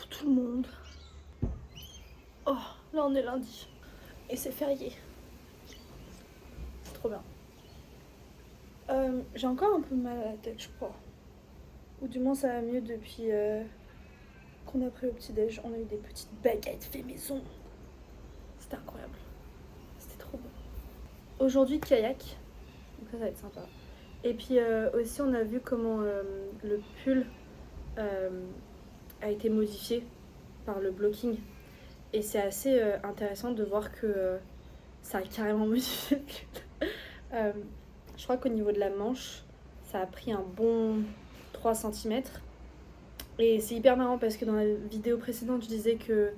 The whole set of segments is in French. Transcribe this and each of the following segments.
Bonjour tout le monde. Oh, là on est lundi. Et c'est férié. C'est trop bien. J'ai encore un peu mal à la tête, je crois. Ou du moins ça va mieux depuis qu'on a pris au petit-déj. On a eu des petites baguettes fait maison. C'était incroyable. C'était trop bon. Aujourd'hui kayak. Donc ça va être sympa. Et puis aussi on a vu comment le pull a été modifié par le blocking. Et c'est assez intéressant de voir que ça a carrément modifié le pull. Je crois qu'au niveau de la manche, ça a pris un bon 3 cm. Et c'est hyper marrant parce que dans la vidéo précédente, je disais que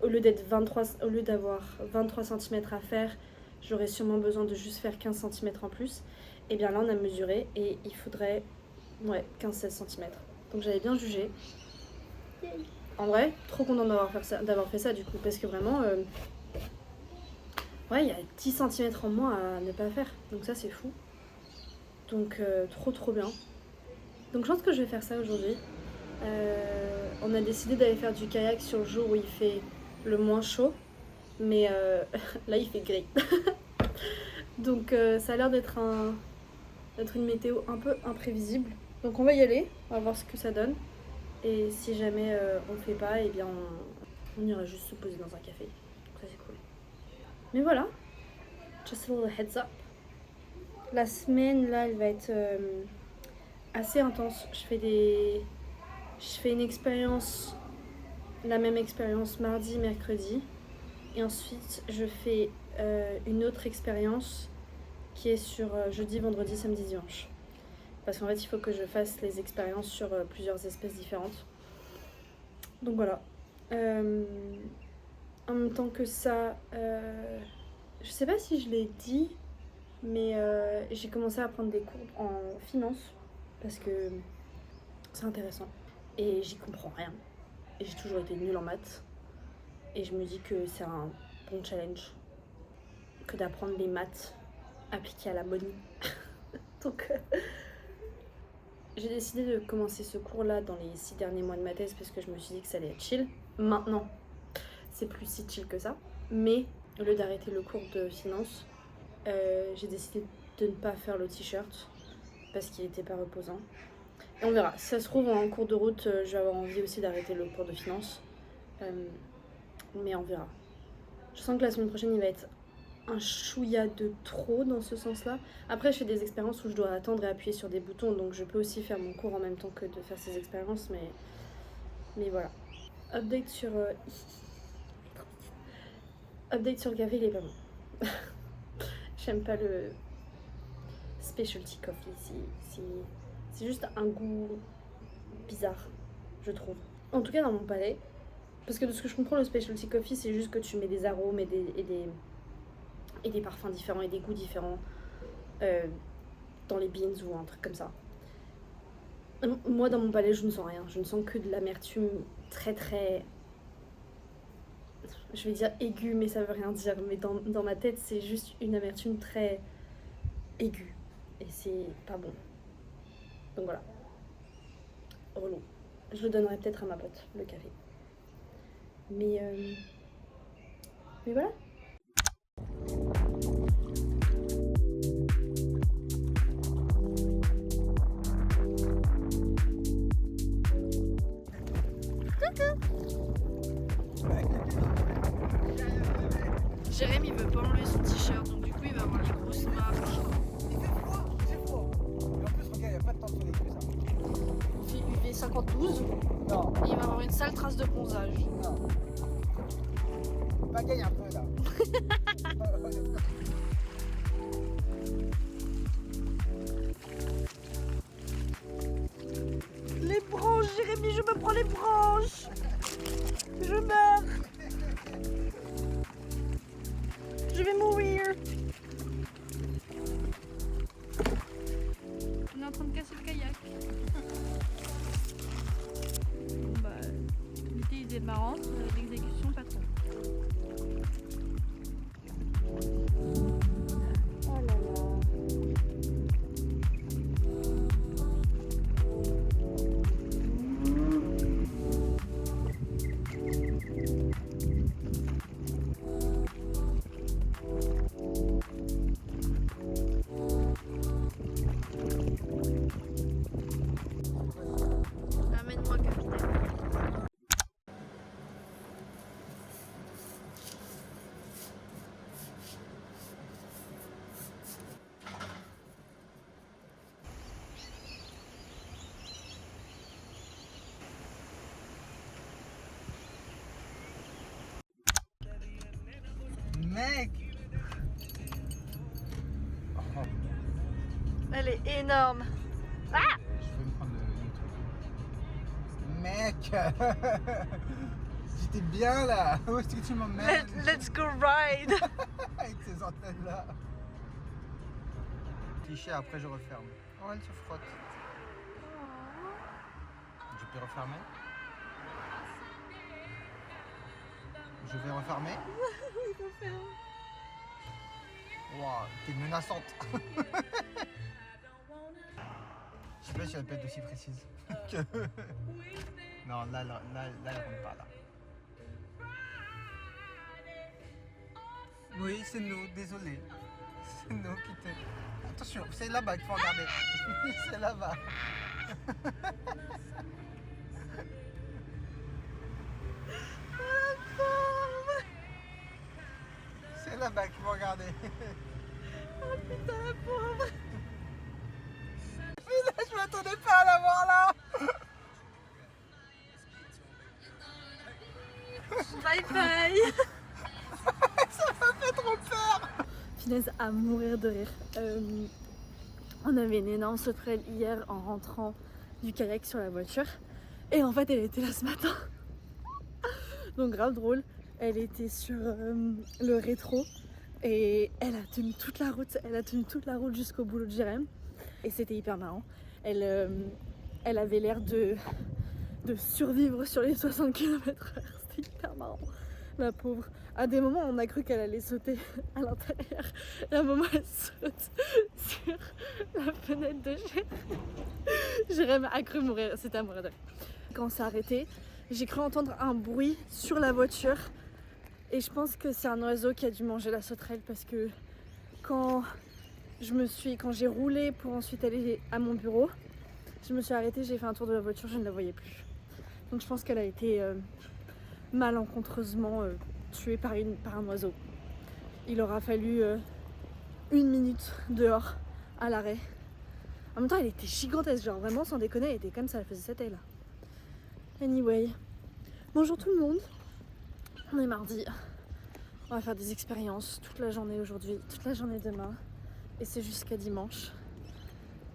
au lieu d'avoir 23 cm à faire, j'aurais sûrement besoin de juste faire 15 cm en plus. Et bien là, on a mesuré et il faudrait 15-16 cm. Donc j'avais bien jugé. En vrai, trop contente d'avoir fait ça du coup, parce que vraiment, il y a 10 cm en moins à ne pas faire. Donc ça, c'est fou. Donc trop bien. Donc je pense que je vais faire ça aujourd'hui. On a décidé d'aller faire du kayak sur le jour où il fait le moins chaud. Mais là, il fait gris. Donc ça a l'air d'être une météo un peu imprévisible. Donc on va y aller, on va voir ce que ça donne. Et si jamais on le fait pas, eh bien on ira juste se poser dans un café. Donc ça c'est cool. Mais voilà, just a little heads up. La semaine là, elle va être assez intense. Je fais une expérience, la même expérience mardi, mercredi. Et ensuite je fais une autre expérience qui est sur jeudi, vendredi, samedi, dimanche. Parce qu'en fait, il faut que je fasse les expériences sur plusieurs espèces différentes. Donc voilà. En même temps que ça, je sais pas si je l'ai dit, mais j'ai commencé à prendre des cours en finance parce que c'est intéressant. Et j'y comprends rien. Et j'ai toujours été nulle en maths. Et je me dis que c'est un bon challenge que d'apprendre les maths appliquées à la money. Donc j'ai décidé de commencer ce cours-là dans les 6 derniers mois de ma thèse parce que je me suis dit que ça allait être chill. Maintenant, c'est plus si chill que ça. Mais au lieu d'arrêter le cours de finance, j'ai décidé de ne pas faire le t-shirt parce qu'il n'était pas reposant. Et on verra. Si ça se trouve, en cours de route, je vais avoir envie aussi d'arrêter le cours de finance. Mais on verra. Je sens que la semaine prochaine, il va être un chouïa de trop dans ce sens-là. Après, je fais des expériences où je dois attendre et appuyer sur des boutons, donc je peux aussi faire mon cours en même temps que de faire ces expériences, mais voilà. Update sur le café, il est pas bon. J'aime pas le specialty coffee, c'est juste un goût bizarre, je trouve. En tout cas dans mon palais, parce que de ce que je comprends, le specialty coffee, c'est juste que tu mets des arômes et des parfums différents et des goûts différents dans les beans ou un truc comme ça. Moi, dans mon palais, je ne sens rien. Je ne sens que de l'amertume très très... Je vais dire aiguë, mais ça veut rien dire. Mais dans ma tête, c'est juste une amertume très aiguë. Et c'est pas bon. Donc voilà. Relou. Je le donnerai peut-être à ma pote, le café. Mais voilà. Jérémy il veut pas enlever son t-shirt, donc du coup il va avoir les grosses marques. C'est froid. Et en plus, regarde, il n'y a pas de temps de soleil que ça. Il fait UV 52 Non, et il va avoir une sale trace de bronzage. non. Bagaille un peu là. Les branches, Jérémy, je me prends les branches. Je meurs. Je vais mourir. On est en train de casser le kayak. Bon bah, l'idée est marrante, l'exécution pas trop. Oh là là. énorme. Je vais me prendre le truc. Mec j'étais bien là. Où est-ce que tu m'emmènes? Let's go ride. Avec ces antennes là. Cliché, après je referme. Oh, elle se frotte. Je peux refermer? Je vais refermer? Oui, referme. Wow, t'es menaçante. Je sais pas si elle peut être aussi précise que... Non, là, elle rentre pas là. Oui, c'est nous, désolé. C'est nous qui te... Attention, c'est là-bas qu'il faut regarder. C'est là-bas. C'est là-bas qu'il faut regarder. Oh putain, la pauvre. Mais là, je m'attendais pas à la voir là. Bye bye. Ça m'a fait trop peur. Finesse à mourir de rire. On avait une énorme sauterelle hier en rentrant du kayak sur la voiture. Et en fait, elle était là ce matin. Donc grave drôle. Elle était sur le rétro. Et elle a tenu toute la route. Elle a tenu toute la route jusqu'au boulot de Jérém. Et c'était hyper marrant. Elle avait l'air de survivre sur les 60 km/h. C'était hyper marrant. La pauvre. À des moments, on a cru qu'elle allait sauter à l'intérieur. Et à un moment, elle saute sur la fenêtre de Jérém. Jérém a cru mourir. C'était à mourir de rire. Quand on s'est arrêté, j'ai cru entendre un bruit sur la voiture. Et je pense que c'est un oiseau qui a dû manger la sauterelle parce que quand j'ai roulé pour ensuite aller à mon bureau, je me suis arrêtée, j'ai fait un tour de la voiture, je ne la voyais plus. Donc je pense qu'elle a été malencontreusement tuée par un oiseau. Il aura fallu 1 minute dehors à l'arrêt. En même temps, elle était gigantesque, genre vraiment sans déconner, elle était comme ça, elle faisait cette taille là. Anyway, bonjour tout le monde. On est mardi. On va faire des expériences toute la journée aujourd'hui, toute la journée demain. Et c'est jusqu'à dimanche.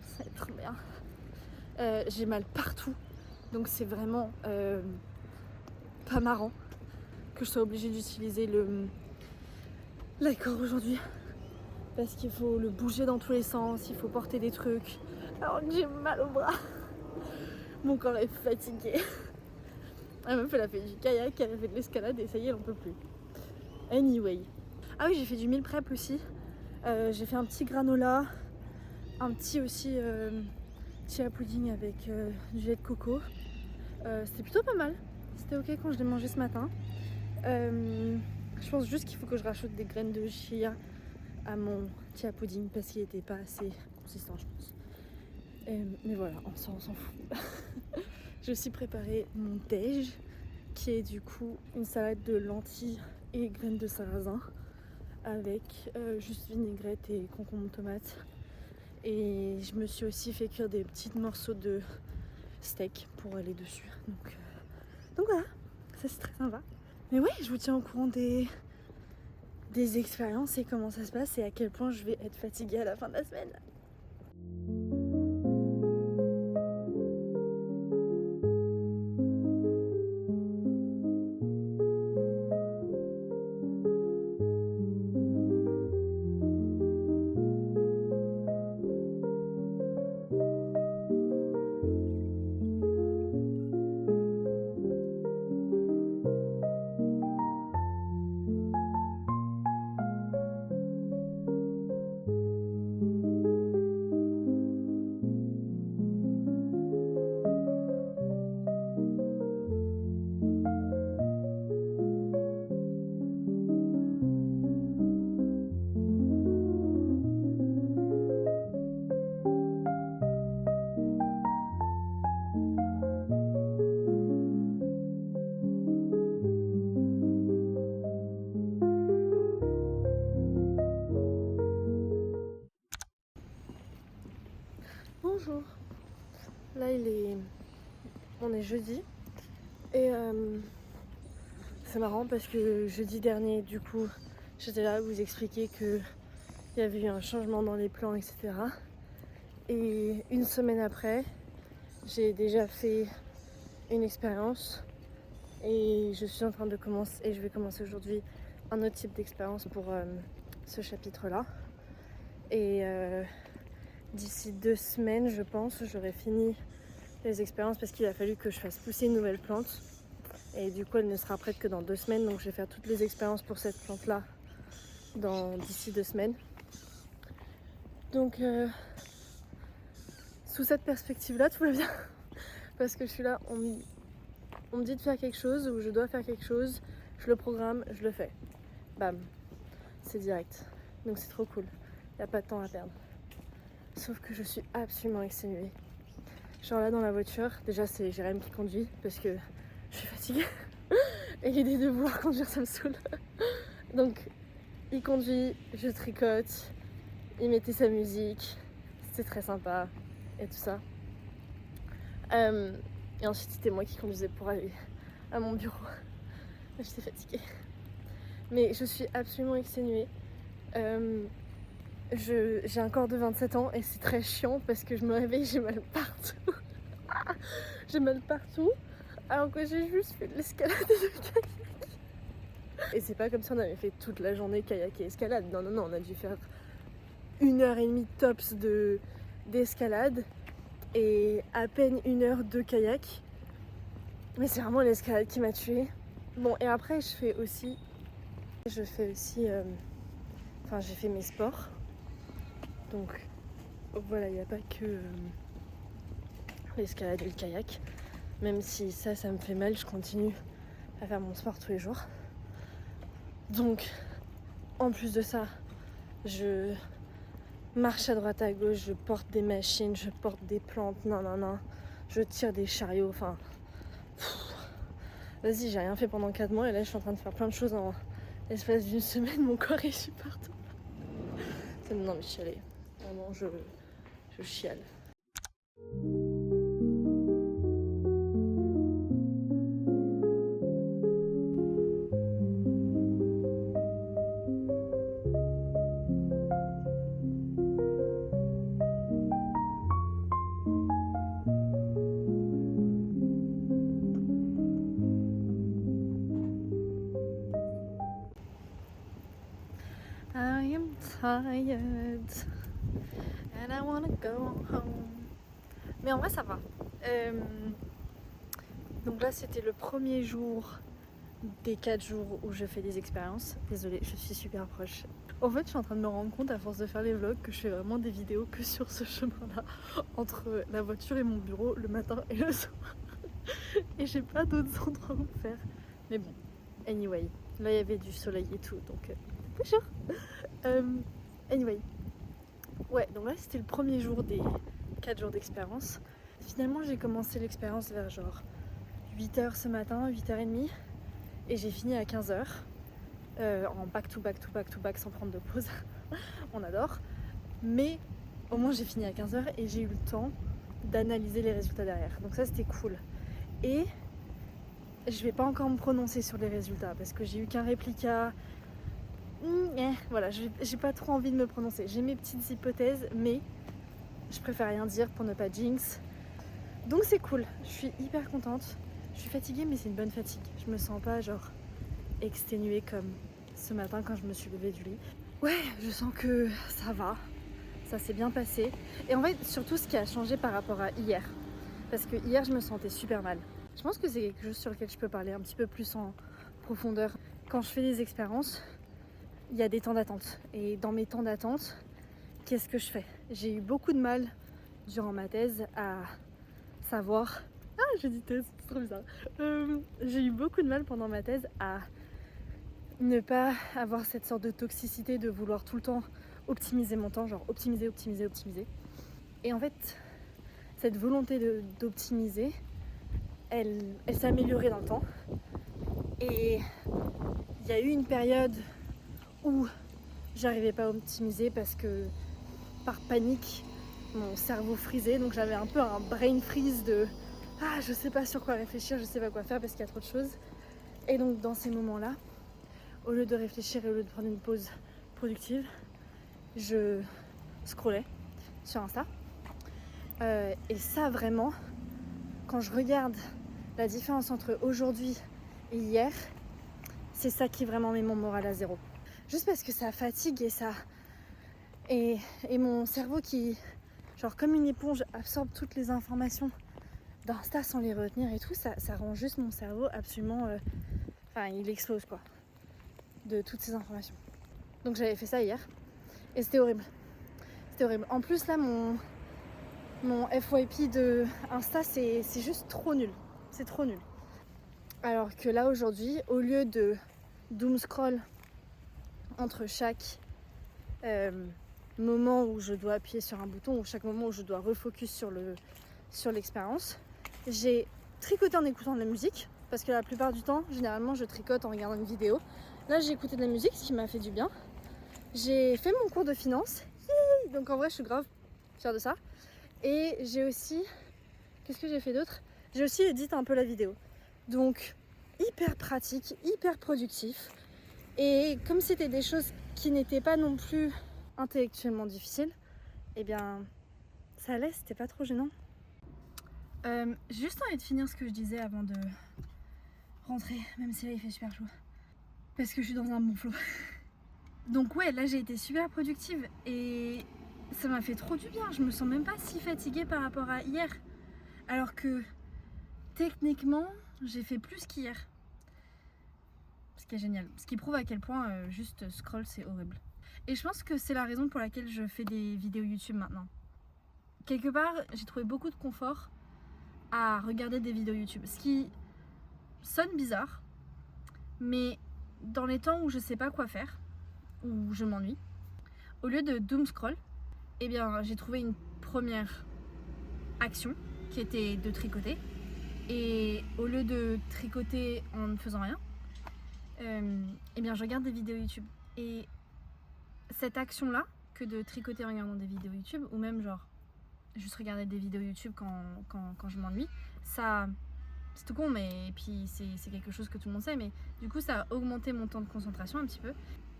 Ça va être trop bien. J'ai mal partout. Donc c'est vraiment pas marrant que je sois obligée d'utiliser l'accord aujourd'hui. Parce qu'il faut le bouger dans tous les sens, il faut porter des trucs. Alors que j'ai mal au bras. Mon corps est fatigué. La meuf elle a fait du kayak, elle a fait de l'escalade et ça y est elle en peut plus. Anyway. Ah oui, j'ai fait du meal prep aussi. J'ai fait un petit granola, un petit aussi chia pudding avec du lait de coco. C'était plutôt pas mal. C'était ok quand je l'ai mangé ce matin. Je pense juste qu'il faut que je rajoute des graines de chia à mon chia pudding parce qu'il était pas assez consistant, je pense. Mais voilà, on s'en fout. J'ai aussi préparé mon déj qui est du coup une salade de lentilles et graines de sarrasin avec juste vinaigrette et concombre tomate. Et je me suis aussi fait cuire des petits morceaux de steak pour aller dessus. Donc voilà, ça c'est très sympa. Mais ouais, je vous tiens au courant des expériences et comment ça se passe et à quel point je vais être fatiguée à la fin de la semaine. Bonjour. Là on est jeudi et c'est marrant parce que jeudi dernier du coup j'étais là à vous expliquer que il y avait eu un changement dans les plans etc. Et une semaine après, j'ai déjà fait une expérience et je suis en train de commencer, et je vais commencer aujourd'hui un autre type d'expérience pour ce chapitre-là. Et d'ici 2 semaines, je pense, j'aurai fini les expériences parce qu'il a fallu que je fasse pousser une nouvelle plante. Et du coup, elle ne sera prête que dans 2 semaines, donc je vais faire toutes les expériences pour cette plante-là d'ici 2 semaines. Donc, sous cette perspective-là, tout va bien. Parce que je suis là, on me dit de faire quelque chose ou je dois faire quelque chose, je le programme, je le fais. Bam, c'est direct. Donc c'est trop cool, il n'y a pas de temps à perdre. Sauf que je suis absolument exténuée. Genre là dans la voiture, déjà c'est Jérém qui conduit parce que je suis fatiguée. Et l'idée de vouloir conduire ça me saoule. Donc il conduit, je tricote, il mettait sa musique, c'était très sympa et tout ça. Et ensuite c'était moi qui conduisais pour aller à mon bureau. J'étais fatiguée. Mais je suis absolument exténuée. J'ai un corps de 27 ans et c'est très chiant parce que je me réveille, j'ai mal partout. J'ai mal partout alors que j'ai juste fait de l'escalade et de kayak. Et c'est pas comme si on avait fait toute la journée kayak et escalade. Non, on a dû faire 1h30 tops d'escalade et à peine 1 heure de kayak. Mais c'est vraiment l'escalade qui m'a tuée. Bon, et après je fais aussi j'ai fait mes sports. Donc voilà, il n'y a pas que l'escalade et le kayak. Même si ça me fait mal, je continue à faire mon sport tous les jours. Donc, en plus de ça, je marche à droite à gauche, je porte des machines, je porte des plantes, je tire des chariots, enfin... Vas-y, j'ai rien fait pendant 4 mois et là je suis en train de faire plein de choses en l'espace d'une semaine, mon corps est super partout. Ça me donne envie de chialer. Vraiment, je chiale. I am tired and I wanna go home. Mais en vrai ça va. Donc là c'était le premier jour des 4 jours où je fais des expériences. Désolée, je suis super proche. En fait je suis en train de me rendre compte à force de faire les vlogs que je fais vraiment des vidéos que sur ce chemin-là, entre la voiture et mon bureau le matin et le soir. Et j'ai pas d'autres endroits où faire. Mais bon, anyway, là il y avait du soleil et tout, donc bonjour. Anyway, ouais, donc là c'était le premier jour des 4 jours d'expérience. Finalement j'ai commencé l'expérience vers genre 8h ce matin, 8h30, et j'ai fini à 15h en back to back sans prendre de pause. On adore. Mais au moins j'ai fini à 15h et j'ai eu le temps d'analyser les résultats derrière. Donc ça c'était cool. Et je vais pas encore me prononcer sur les résultats parce que j'ai eu qu'un réplica. Voilà, j'ai pas trop envie de me prononcer. J'ai mes petites hypothèses, mais je préfère rien dire pour ne pas jinx. Donc c'est cool, je suis hyper contente. Je suis fatiguée, mais c'est une bonne fatigue. Je me sens pas genre exténuée comme ce matin quand je me suis levée du lit. Ouais, je sens que ça va, ça s'est bien passé. Et en fait, surtout ce qui a changé par rapport à hier. Parce que hier, je me sentais super mal. Je pense que c'est quelque chose sur lequel je peux parler un petit peu plus en profondeur. Quand je fais des expériences, il y a des temps d'attente. Et dans mes temps d'attente, qu'est-ce que je fais? J'ai eu beaucoup de mal durant ma thèse à savoir... Ah, j'ai dit thèse, c'est trop bizarre. J'ai eu beaucoup de mal pendant ma thèse à ne pas avoir cette sorte de toxicité de vouloir tout le temps optimiser mon temps, genre optimiser. Et en fait, cette volonté d'optimiser, elle s'est améliorée dans le temps. Et il y a eu une période où j'arrivais pas à optimiser parce que par panique, mon cerveau frisait. Donc j'avais un peu un brain freeze de je sais pas sur quoi réfléchir, je sais pas quoi faire parce qu'il y a trop de choses. Et donc dans ces moments-là, au lieu de réfléchir et au lieu de prendre une pause productive, je scrollais sur Insta Et ça vraiment, quand je regarde la différence entre aujourd'hui et hier, c'est ça qui vraiment met mon moral à zéro. Juste parce que ça fatigue et ça... Et mon cerveau qui, genre comme une éponge, absorbe toutes les informations d'Insta sans les retenir et tout, ça rend juste mon cerveau absolument... Enfin, il explose quoi, de toutes ces informations. Donc j'avais fait ça hier et c'était horrible. C'était horrible. En plus là, mon FYP de Insta, c'est juste trop nul. C'est trop nul. Alors que là aujourd'hui, au lieu de doom scroll entre chaque moment où je dois appuyer sur un bouton ou chaque moment où je dois refocus sur l'expérience, j'ai tricoté en écoutant de la musique parce que la plupart du temps, généralement, je tricote en regardant une vidéo. Là, j'ai écouté de la musique, ce qui m'a fait du bien. J'ai fait mon cours de finance, donc en vrai, je suis grave fière de ça. Et j'ai aussi... Qu'est-ce que j'ai fait d'autre? J'ai aussi édité un peu la vidéo. Donc, hyper pratique, hyper productif. Et comme c'était des choses qui n'étaient pas non plus intellectuellement difficiles, eh bien, ça allait, c'était pas trop gênant. J'ai juste envie de finir ce que je disais avant de rentrer, même si là il fait super chaud. Parce que je suis dans un bon flow. Donc ouais, là j'ai été super productive et ça m'a fait trop du bien. Je me sens même pas si fatiguée par rapport à hier. Alors que techniquement, j'ai fait plus qu'hier. Ce qui est génial. Ce qui prouve à quel point juste scroll c'est horrible. Et je pense que c'est la raison pour laquelle je fais des vidéos YouTube maintenant. Quelque part, j'ai trouvé beaucoup de confort à regarder des vidéos YouTube. Ce qui sonne bizarre, mais dans les temps où je sais pas quoi faire, où je m'ennuie, au lieu de doom scroll, eh bien j'ai trouvé une première action qui était de tricoter. Et au lieu de tricoter en ne faisant rien, eh bien je regarde des vidéos YouTube. Et cette action-là, que de tricoter en regardant des vidéos YouTube, ou même genre juste regarder des vidéos YouTube quand je m'ennuie, ça... C'est tout con, mais puis c'est quelque chose que tout le monde sait, mais du coup ça a augmenté mon temps de concentration un petit peu,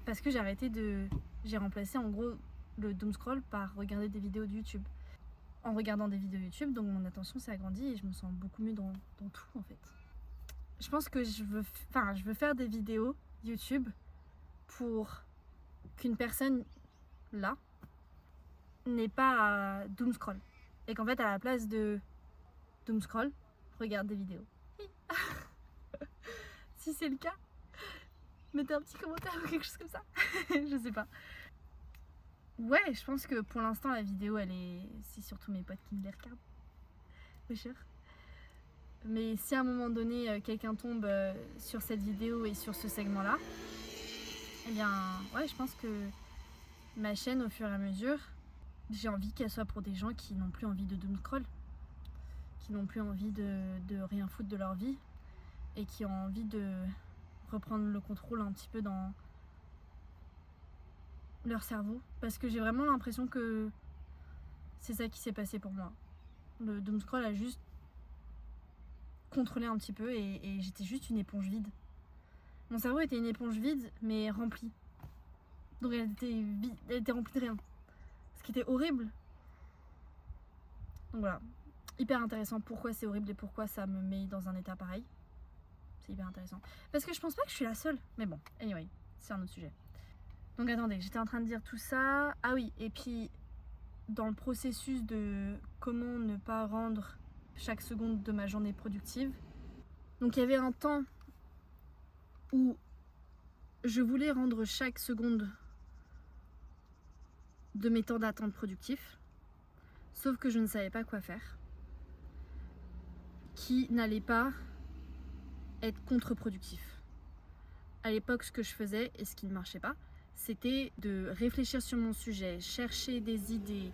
parce que j'ai remplacé en gros le doom scroll par regarder des vidéos de YouTube. En regardant des vidéos YouTube, donc mon attention s'est agrandie et je me sens beaucoup mieux dans tout en fait. Je pense que je veux faire des vidéos YouTube pour qu'une personne là n'ait pas à doom scroll. Et qu'en fait à la place de doom scroll, regarde des vidéos. Si c'est le cas, mettez un petit commentaire ou quelque chose comme ça. Je sais pas. Ouais, je pense que pour l'instant la vidéo c'est surtout mes potes qui me les regardent. Oui, cher. Mais si à un moment donné quelqu'un tombe sur cette vidéo et sur ce segment là, eh bien ouais, je pense que ma chaîne au fur et à mesure, j'ai envie qu'elle soit pour des gens qui n'ont plus envie de doom scroll, qui n'ont plus envie de rien foutre de leur vie et qui ont envie de reprendre le contrôle un petit peu dans leur cerveau, parce que j'ai vraiment l'impression que c'est ça qui s'est passé pour moi. Le doom scroll a juste contrôlé un petit peu et j'étais juste une éponge vide. Mon cerveau était une éponge vide mais remplie. Donc elle était remplie de rien. Ce qui était horrible. Donc voilà, hyper intéressant pourquoi c'est horrible et pourquoi ça me met dans un état pareil. C'est hyper intéressant. Parce que je pense pas que je suis la seule. Mais bon, anyway, c'est un autre sujet. Donc attendez, j'étais en train de dire tout ça. Ah oui, et puis dans le processus de comment ne pas rendre chaque seconde de ma journée productive. Donc il y avait un temps où je voulais rendre chaque seconde de mes temps d'attente productifs, sauf que je ne savais pas quoi faire, qui n'allait pas être contre-productif. À l'époque, ce que je faisais et ce qui ne marchait pas, c'était de réfléchir sur mon sujet, chercher des idées,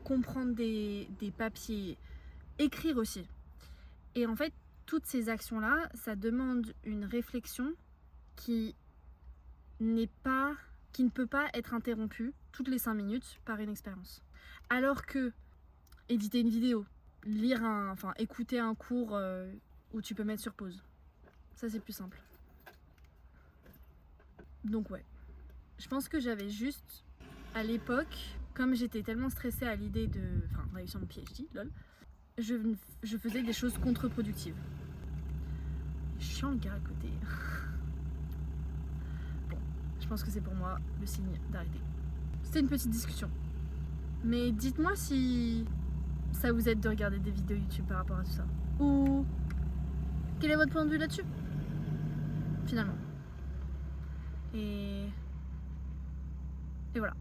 comprendre des papiers, écrire aussi. Et en fait, toutes ces actions-là, ça demande une réflexion qui ne peut pas être interrompue toutes les 5 minutes par une expérience. Alors que éditer une vidéo, écouter un cours où tu peux mettre sur pause, ça c'est plus simple. Donc ouais, je pense que j'avais juste à l'époque comme j'étais tellement stressée à l'idée de réussir mon PhD, lol, je faisais des choses contre-productives. Chiant le gars à côté. Bon, je pense que c'est pour moi le signe d'arrêter. C'était une petite discussion. Mais dites-moi si ça vous aide de regarder des vidéos YouTube par rapport à tout ça. Ou quel est votre point de vue là-dessus, finalement. Et voilà.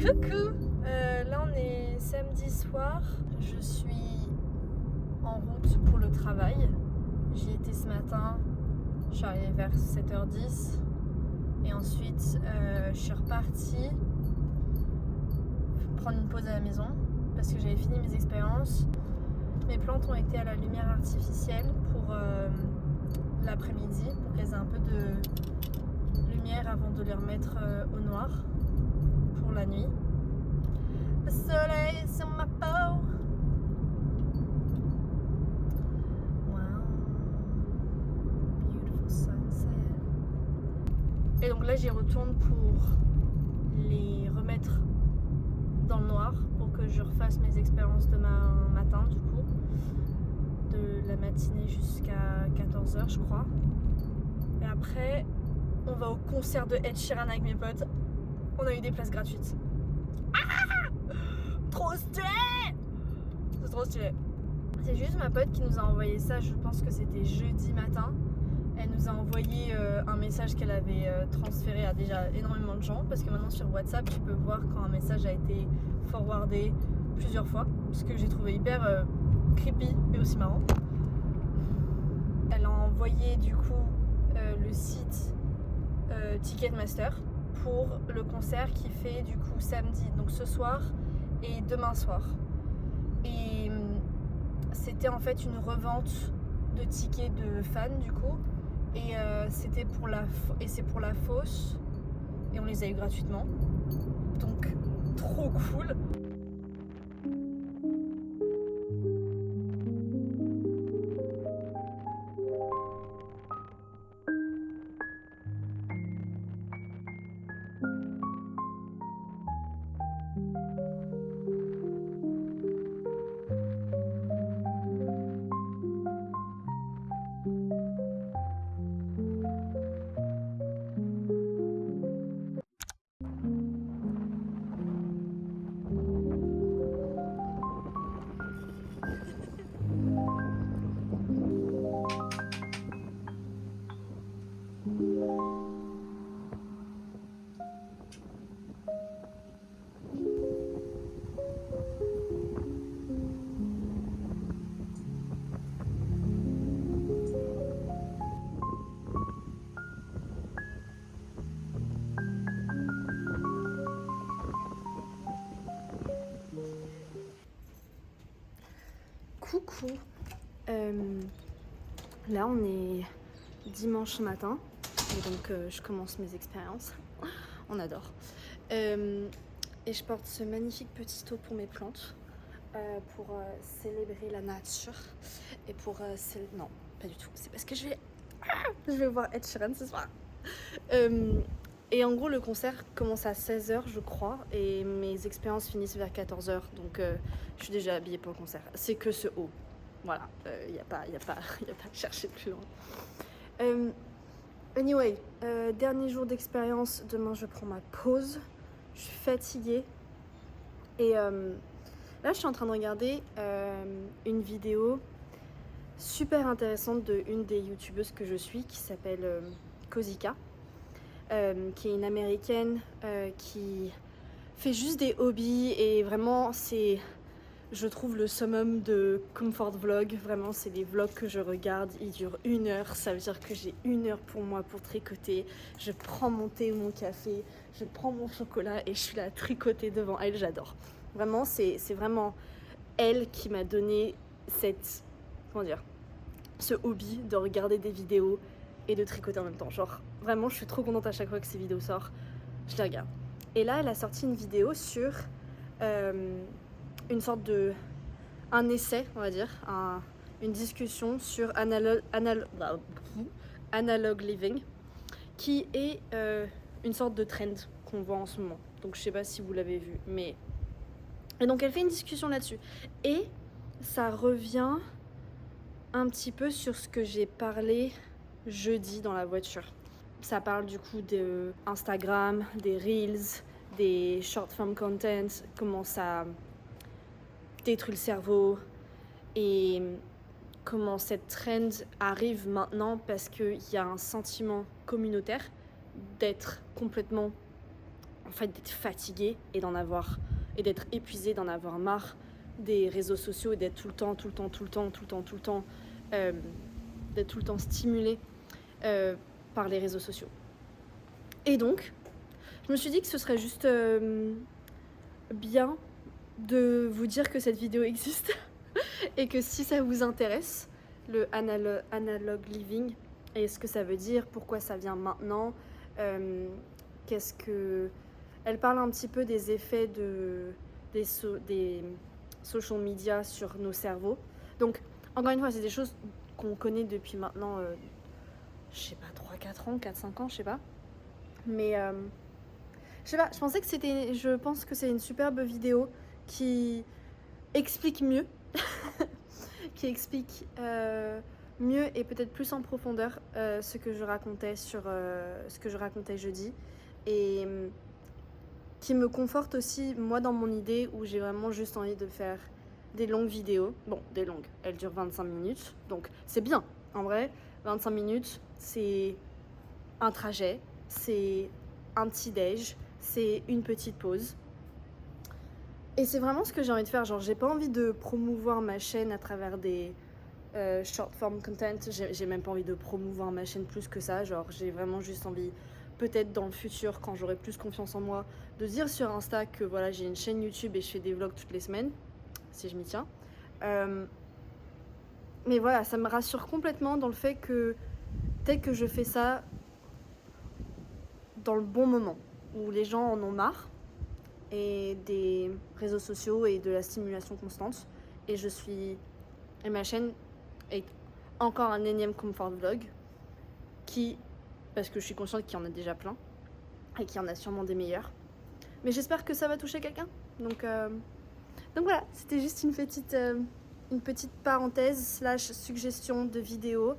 Coucou, là on est samedi soir, je suis en route pour le travail. J'y étais ce matin, je suis arrivée vers 7h10 et ensuite je suis repartie prendre une pause à la maison parce que j'avais fini mes expériences. Mes plantes ont été à la lumière artificielle pour l'après-midi pour qu'elles aient un peu de lumière avant de les remettre au noir pour la nuit. Le soleil sur ma peau. Wow. Beautiful sunset. Et donc là j'y retourne pour les remettre dans le noir pour que je refasse mes expériences demain matin du coup. De la matinée jusqu'à 14h je crois. Et après on va au concert de Ed Sheeran avec mes potes. On a eu des places gratuites. Ah, trop stylé! C'est trop stylé. C'est juste ma pote qui nous a envoyé ça, je pense que c'était jeudi matin. Elle nous a envoyé un message qu'elle avait transféré à déjà énormément de gens. Parce que maintenant sur WhatsApp, tu peux voir quand un message a été forwardé plusieurs fois. Ce que j'ai trouvé hyper creepy mais aussi marrant. Elle a envoyé du coup le site Ticketmaster pour le concert qui fait du coup samedi, donc ce soir et demain soir. Et c'était en fait une revente de tickets de fans du coup. Et c'était pour c'est pour la fosse. Et on les a eu gratuitement. Donc trop cool. Coucou. Là on est dimanche matin et donc je commence mes expériences. On adore. Et je porte ce magnifique petit pot pour mes plantes pour célébrer la nature et pour non pas du tout, c'est parce que je vais voir Ed Sheeran ce soir. Et en gros le concert commence à 16h je crois et mes expériences finissent vers 14h donc je suis déjà habillée pour le concert. C'est que ce haut. Voilà, y a pas à chercher plus loin. Anyway, dernier jour d'expérience, demain je prends ma pause. Je suis fatiguée et là je suis en train de regarder une vidéo super intéressante de une des youtubeuses que je suis qui s'appelle Kozika, qui est une américaine qui fait juste des hobbies et vraiment c'est, je trouve, le summum de comfort vlog. Vraiment c'est des vlogs que je regarde, ils durent 1 heure, ça veut dire que j'ai 1 heure pour moi pour tricoter. Je prends mon thé ou mon café, je prends mon chocolat et je suis là à tricoter devant elle, j'adore. Vraiment c'est vraiment elle qui m'a donné cette, comment dire, ce hobby de regarder des vidéos et de tricoter en même temps. Genre vraiment je suis trop contente à chaque fois que ces vidéos sortent, je les regarde. Et là elle a sorti une vidéo sur une sorte de, un essai on va dire, une discussion sur analog living, qui est une sorte de trend qu'on voit en ce moment. Donc je sais pas si vous l'avez vu, mais et donc elle fait une discussion là-dessus et ça revient un petit peu sur ce que j'ai parlé jeudi dans la voiture. Ça parle du coup de Instagram, des Reels, des short form content, comment ça détruit le cerveau et comment cette trend arrive maintenant parce qu'il y a un sentiment communautaire d'être complètement, en fait d'être fatigué et d'en avoir, et d'être épuisé, d'en avoir marre des réseaux sociaux et d'être tout le temps d'être tout le temps stimulé par les réseaux sociaux. Et donc je me suis dit que ce serait juste bien de vous dire que cette vidéo existe et que si ça vous intéresse, le analog living et ce que ça veut dire, pourquoi ça vient maintenant, qu'est-ce que... Elle parle un petit peu des effets des social media sur nos cerveaux. Donc encore une fois c'est des choses qu'on connaît depuis maintenant je sais pas, 3-4 ans, 4-5 ans, je sais pas. Mais je sais pas, je pense que c'est une superbe vidéo qui explique mieux, qui explique mieux et peut-être plus en profondeur ce que je racontais jeudi et qui me conforte aussi moi dans mon idée où j'ai vraiment juste envie de faire des longues vidéos. Bon, des longues, elles durent 25 minutes, donc c'est bien en vrai. 25 minutes, c'est un trajet, c'est un petit déj, c'est une petite pause. Et c'est vraiment ce que j'ai envie de faire. Genre, j'ai pas envie de promouvoir ma chaîne à travers des short form content. J'ai même pas envie de promouvoir ma chaîne plus que ça. Genre, j'ai vraiment juste envie, peut-être dans le futur, quand j'aurai plus confiance en moi, de dire sur Insta que voilà, j'ai une chaîne YouTube et je fais des vlogs toutes les semaines, si je m'y tiens. Mais voilà, ça me rassure complètement dans le fait que dès que je fais ça dans le bon moment, où les gens en ont marre, et des réseaux sociaux et de la stimulation constante, et ma chaîne est encore un énième comfort vlog, parce que je suis consciente qu'il y en a déjà plein, et qu'il y en a sûrement des meilleurs. Mais j'espère que ça va toucher quelqu'un. Donc voilà, c'était juste une petite parenthèse / suggestion de vidéo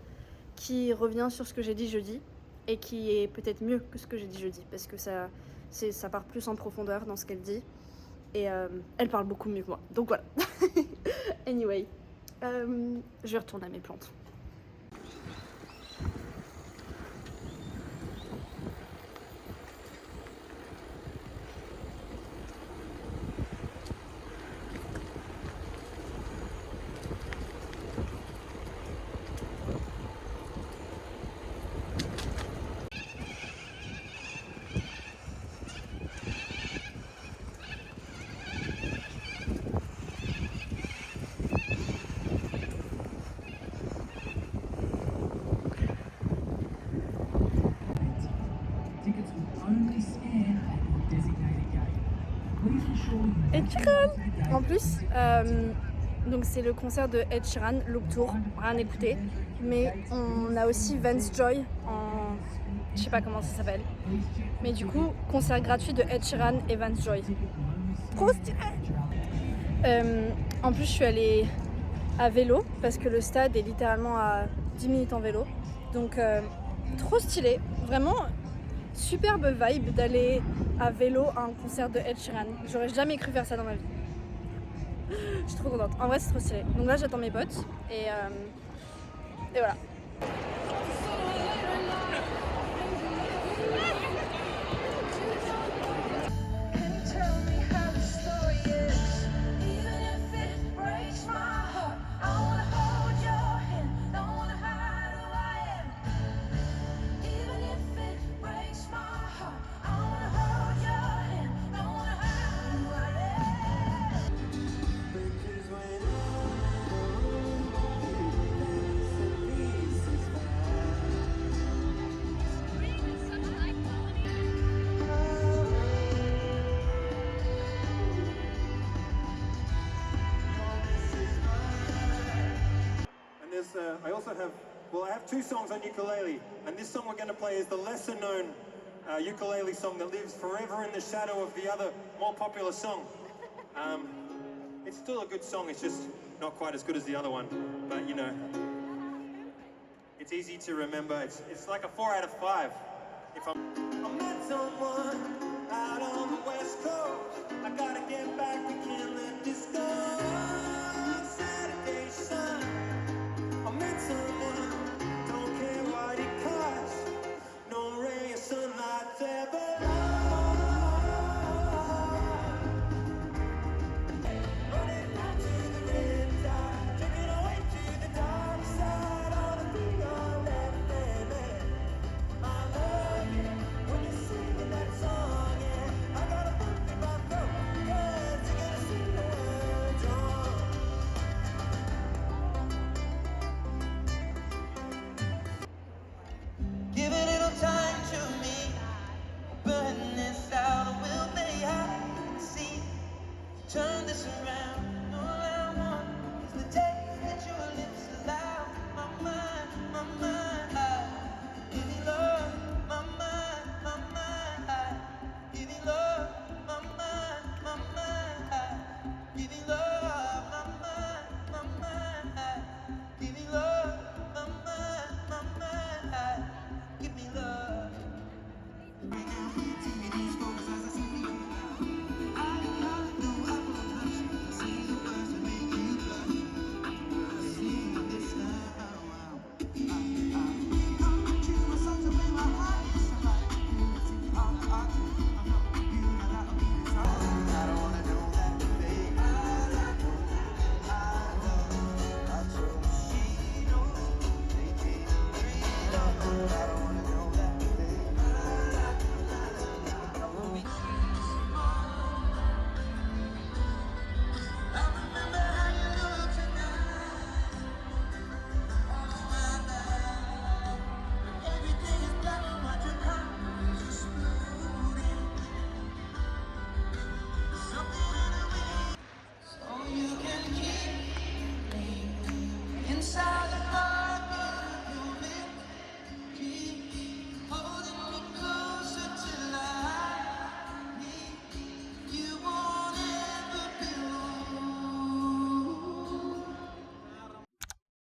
qui revient sur ce que j'ai dit jeudi et qui est peut-être mieux que ce que j'ai dit jeudi parce que ça part plus en profondeur dans ce qu'elle dit et elle parle beaucoup mieux que moi. Donc voilà. Anyway, je vais retourner à mes plantes. Ed Sheeran. En plus, donc c'est le concert de Ed Sheeran, Loop Tour, rien écouté. Mais on a aussi Vance Joy en... Je sais pas comment ça s'appelle. Mais du coup, concert gratuit de Ed Sheeran et Vance Joy. Trop stylé. En plus, je suis allée à vélo parce que le stade est littéralement à 10 minutes en vélo. Donc, trop stylé. Vraiment, superbe vibe d'aller à vélo à un concert de Ed Sheeran. J'aurais jamais cru faire ça dans ma vie. Je suis trop contente. En vrai, c'est trop stylé. Donc là, j'attends mes potes et voilà. I have two songs on ukulele, and this song we're going to play is the lesser known ukulele song that lives forever in the shadow of the other more popular song. It's still a good song, it's just not quite as good as the other one, but you know, it's easy to remember. It's like a 4 out of 5. If I met someone out on the west coast, I gotta get back, I can't let this go. Saturday sun, I met someone, don't care what it costs, no ray of sunlight's ever running out to the red tide, taking away to the dark side, all the thing I left, baby. I love you when you're singing that song, yeah. I got a book in my throat, cause you're gonna sing the words on. Give a little time to me, burn this out, we'll lay hide and see, turn this around.